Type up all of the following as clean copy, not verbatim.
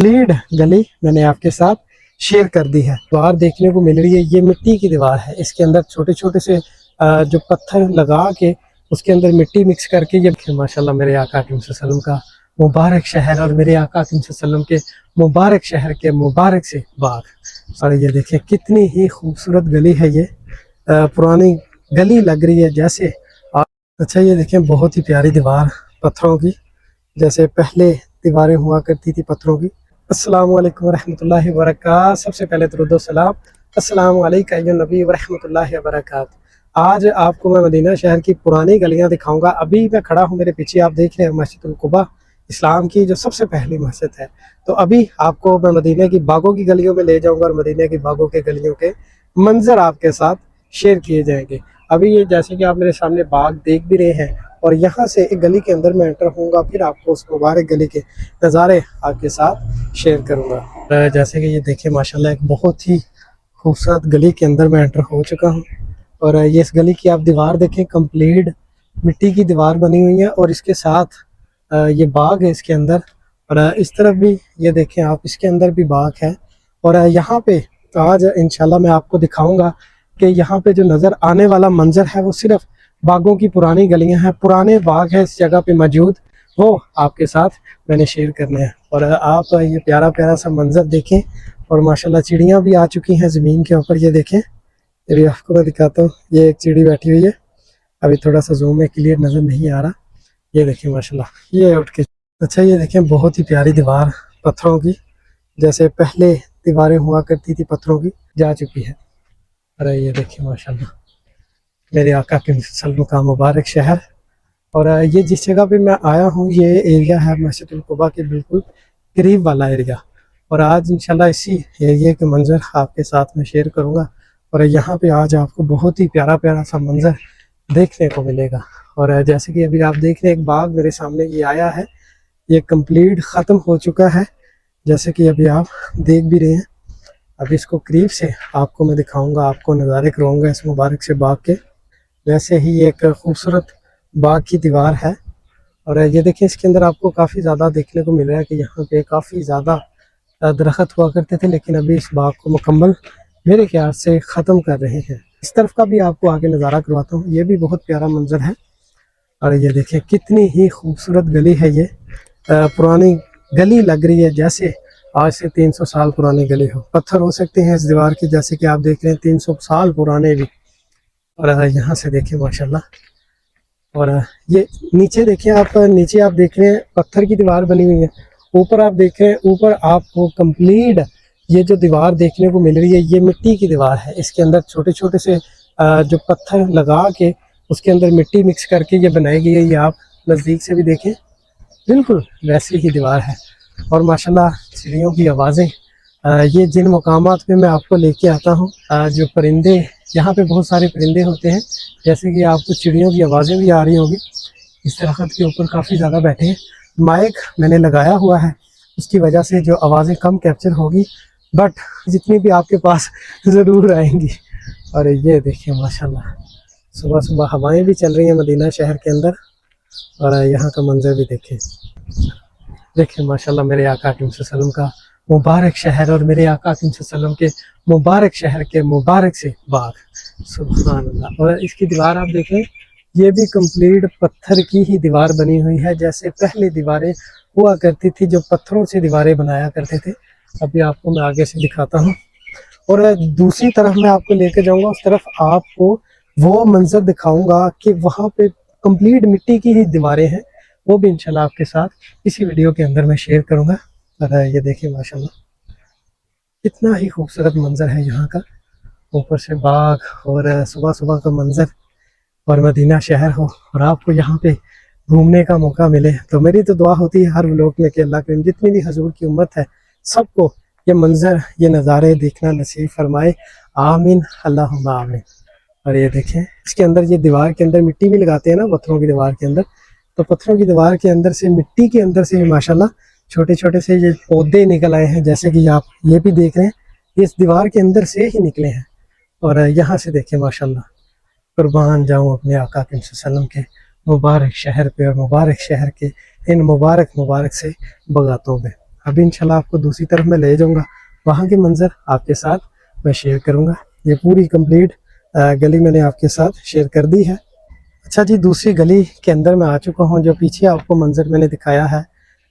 Lead गली मैंने आपके साथ शेयर कर दी है। दीवार देखने को मिल रही है, ये मिट्टी की दीवार है। इसके अंदर छोटे छोटे से जो पत्थर लगा के उसके अंदर मिट्टी मिक्स करके ये माशाल्लाह मेरे आका वसल्लम का मुबारक शहर और मेरे आका वसल्लम के मुबारक शहर के मुबारक से बाग। और ये देखिए कितनी ही खूबसूरत गली है, ये पुरानी गली लग रही है जैसे। अच्छा ये देखें बहुत ही प्यारी दीवार पत्थरों की, जैसे पहले दीवारें हुआ करती थी पत्थरों की। अस्सलाम वालेकुम रहमतुल्लाहि व बरकात। सबसे पहले दरूद सलाम अस्सलाम वालेकुम या नबी व रहमतुल्लाहि व बरकात। आज आपको मैं मदीना शहर की पुरानी गलियां दिखाऊंगा। अभी मैं खड़ा हूं, मेरे पीछे आप देख रहे हैं मस्जिद कुबा, इस्लाम की जो सबसे पहली मस्जिद है। तो अभी आपको मैं मदीना की बागों की गलियों में ले जाऊंगा और मदीना की बागों के गलियों के मंजर आपके साथ शेयर किए जाएंगे। अभी ये जैसे कि आप मेरे सामने बाग देख भी रहे हैं और यहाँ से एक गली के अंदर मैं एंटर होऊंगा, फिर आपको उस मुबारक गली के नज़ारे आपके साथ शेयर करूँगा। जैसे कि ये देखिए माशाल्लाह एक बहुत ही खूबसूरत गली के अंदर मैं एंटर हो चुका हूँ। और ये इस गली की आप दीवार देखें, कंप्लीट मिट्टी की दीवार बनी हुई है और इसके साथ ये बाग है इसके अंदर। और इस तरफ भी ये देखें आप, इसके अंदर भी बाग है। और यहाँ पे आज इंशाल्लाह मैं आपको दिखाऊंगा कि यहाँ पे जो नज़र आने वाला मंजर है वो सिर्फ बागों की पुरानी गलियां हैं, पुराने बाग है इस जगह पे मौजूद, वो आपके साथ मैंने शेयर करने हैं। और आप ये प्यारा प्यारा सा मंजर देखें। और माशाल्लाह चिड़ियाँ भी आ चुकी हैं ज़मीन के ऊपर, ये देखें। ये आपको मैं दिखाता हूँ, ये एक चिड़ी बैठी हुई है, अभी थोड़ा सा जूम में क्लियर नज़र नहीं आ रहा। ये देखें माशाल्लाह ये उठ के। अच्छा ये देखें बहुत ही प्यारी दीवार पत्थरों की, जैसे पहले दीवारें हुआ करती थी पत्थरों की, जा चुकी है। अरे ये देखिए माशाल्लाह मेरे आका के वसल्लम का मुबारक शहर। और ये जिस जगह पे मैं आया हूँ ये एरिया है मस्जिद कुबा के बिल्कुल करीब वाला एरिया। और आज इंशाल्लाह इसी एरिया के मंजर आपके साथ में शेयर करूँगा। और यहाँ पे आज आपको बहुत ही प्यारा प्यारा सा मंजर देखने को मिलेगा। और जैसे कि अभी आप देख रहे हैं एक बाग मेरे सामने ये आया है, ये कंप्लीट ख़त्म हो चुका है, जैसे कि अभी आप देख भी रहे हैं। अभी इसको करीब से आपको मैं दिखाऊंगा, आपको नज़ारे करवाऊंगा इस मुबारक से बाग के। वैसे ही एक खूबसूरत बाग की दीवार है। और ये देखिए इसके अंदर आपको काफ़ी ज़्यादा देखने को मिल रहा है कि यहाँ पे काफ़ी ज़्यादा दरख्त हुआ करते थे, लेकिन अभी इस बाग को मुकम्मल मेरे ख्याल से ख़त्म कर रहे हैं। इस तरफ का भी आपको आगे नज़ारा करवाता हूँ, ये भी बहुत प्यारा मंजर है। और ये देखिए कितनी ही खूबसूरत गली है, ये पुरानी गली लग रही है जैसे आज से 300 साल पुरानी गली हो। पत्थर हो सकते हैं इस दीवार के, जैसे कि आप देख रहे हैं 300 साल पुराने भी। और यहाँ से देखिए माशाल्लाह। और ये नीचे देखिए आप, नीचे आप देख रहे हैं पत्थर की दीवार बनी हुई है। ऊपर आप देख रहे हैं, ऊपर आपको कंप्लीट ये जो दीवार देखने को मिल रही है ये मिट्टी की दीवार है। इसके अंदर छोटे छोटे से जो पत्थर लगा के उसके अंदर मिट्टी मिक्स करके ये बनाई गई है। ये आप नज़दीक से भी देखें, बिल्कुल वैसी ही दीवार है। और माशाल्लाह चिड़ियों की आवाज़ें, ये जिन मकामात पे मैं आपको लेके आता हूँ, जो परिंदे यहाँ पे बहुत सारे परिंदे होते हैं, जैसे कि आपको चिड़ियों की आवाज़ें भी आ रही होंगी। इस दरख्त के ऊपर काफ़ी ज़्यादा बैठे हैं, माइक मैंने लगाया हुआ है, उसकी वजह से जो आवाज़ें कम कैप्चर होगी, बट जितनी भी आपके पास ज़रूर आएंगी। और ये देखिए माशाल्लाह सुबह सुबह हवाएं भी चल रही हैं मदीना शहर के अंदर। और यहाँ का मंजर भी देखें, देखिए माशाल्लाह मेरे आका वसल्लम का मुबारक शहर और मेरे आका वसल्लम के मुबारक शहर के मुबारक से बाग। सुभान अल्लाह। और इसकी दीवार आप देखें, ये भी कंप्लीट पत्थर की ही दीवार बनी हुई है, जैसे पहले दीवारें हुआ करती थी, जो पत्थरों से दीवारें बनाया करते थे। अभी आपको मैं आगे से दिखाता हूँ और दूसरी तरफ मैं आपको लेके जाऊँगा, उस तरफ आपको वो मंजर दिखाऊँगा कि वहाँ पे कंप्लीट मिट्टी की ही दीवारें हैं। वो भी इंशाल्लाह आपके साथ इसी वीडियो के अंदर मैं शेयर करूँगा। और ये देखिए माशाल्लाह कितना ही खूबसूरत मंजर है यहाँ का, ऊपर से बाग और सुबह सुबह का मंजर और मदीना शहर हो और आपको यहाँ पे घूमने का मौका मिले। तो मेरी तो दुआ होती है हर व्लॉग में कि अल्लाह करीम जितनी भी हजूर की उम्मत है सबको ये मंजर, ये नज़ारे देखना नसीब फरमाए। आमीन अल्लाहुम्मा आमीन। और ये देखें इसके अंदर, ये दीवार के अंदर मिट्टी भी लगाते हैं ना पत्थरों की दीवार के अंदर, तो पत्थरों की दीवार के अंदर से, मिट्टी के अंदर से माशाल्लाह छोटे छोटे से ये पौधे निकल आए हैं, जैसे कि आप ये भी देख रहे हैं, ये इस दीवार के अंदर से ही निकले हैं। और यहाँ से देखें माशाल्लाह, कुर्बान जाऊँ अपने आका वसल्लम के मुबारक शहर पे और मुबारक शहर के इन मुबारक मुबारक से बगातों में। अभी इंशाल्लाह आपको दूसरी तरफ मैं ले जाऊंगा, वहाँ के मंजर आपके साथ मैं शेयर करूंगा। ये पूरी कंप्लीट गली मैंने आपके साथ शेयर कर दी है। अच्छा जी, दूसरी गली के अंदर मैं आ चुका हूँ। जो पीछे आपको मंजर मैंने दिखाया है,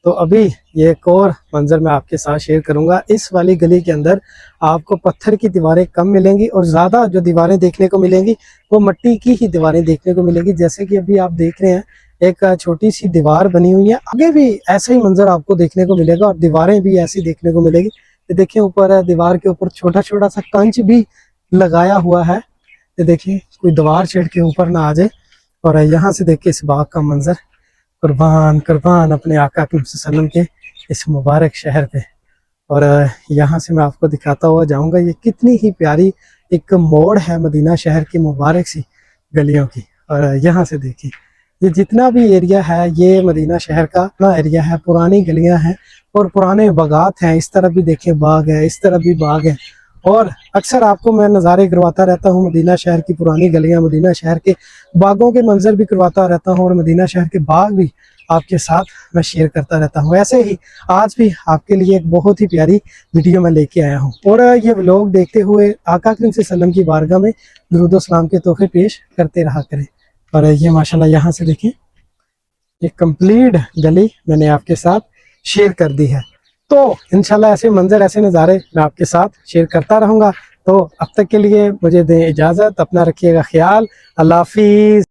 तो अभी ये एक और मंजर मैं आपके साथ शेयर करूंगा। इस वाली गली के अंदर आपको पत्थर की दीवारें कम मिलेंगी और ज़्यादा जो दीवारें देखने को मिलेंगी वो मिट्टी की ही दीवारें देखने को मिलेगी। जैसे कि अभी आप देख रहे हैं, एक छोटी सी दीवार बनी हुई है, आगे भी ऐसा ही मंजर आपको देखने को मिलेगा और दीवारें भी ऐसी देखने को मिलेगी। ये देखिए, ऊपर दीवार के ऊपर छोटा छोटा सा कंच भी लगाया हुआ है। ये देखिए, कोई दीवार चढ़ के ऊपर ना आ जाए। और यहाँ से देखिए इस बाग का मंजर, कुर्बान कुर्बान अपने आका सल्लम के इस मुबारक शहर पे। और यहाँ से मैं आपको दिखाता हुआ जाऊंगा, ये कितनी ही प्यारी एक मोड़ है मदीना शहर की मुबारक सी गलियों की। और यहाँ से देखिए, ये जितना भी एरिया है ये मदीना शहर का अपना एरिया है, पुरानी गलियां हैं और पुराने बागात हैं। इस तरफ भी देखिए बाग है, इस तरफ भी बाग है। और अक्सर आपको मैं नज़ारे करवाता रहता हूँ मदीना शहर की पुरानी गलियां, मदीना शहर के बागों के मंजर भी करवाता रहता हूँ और मदीना शहर के बाग भी आपके साथ मैं शेयर करता रहता हूँ। ऐसे ही आज भी आपके लिए एक बहुत ही प्यारी वीडियो मैं लेके आया हूँ। और ये व्लॉग देखते हुए आका करीम सल्लम की बारगाह में दुरूद व सलाम के तोहफे पेश करते रहा करें। और ये माशाल्लाह यहाँ से देखें, ये कंप्लीट गली मैंने आपके साथ शेयर कर दी है। तो इंशाल्लाह ऐसे मंजर, ऐसे नज़ारे मैं आपके साथ शेयर करता रहूँगा। तो अब तक के लिए मुझे दें इजाज़त, अपना रखिएगा ख्याल। अल्लाह हाफिज़।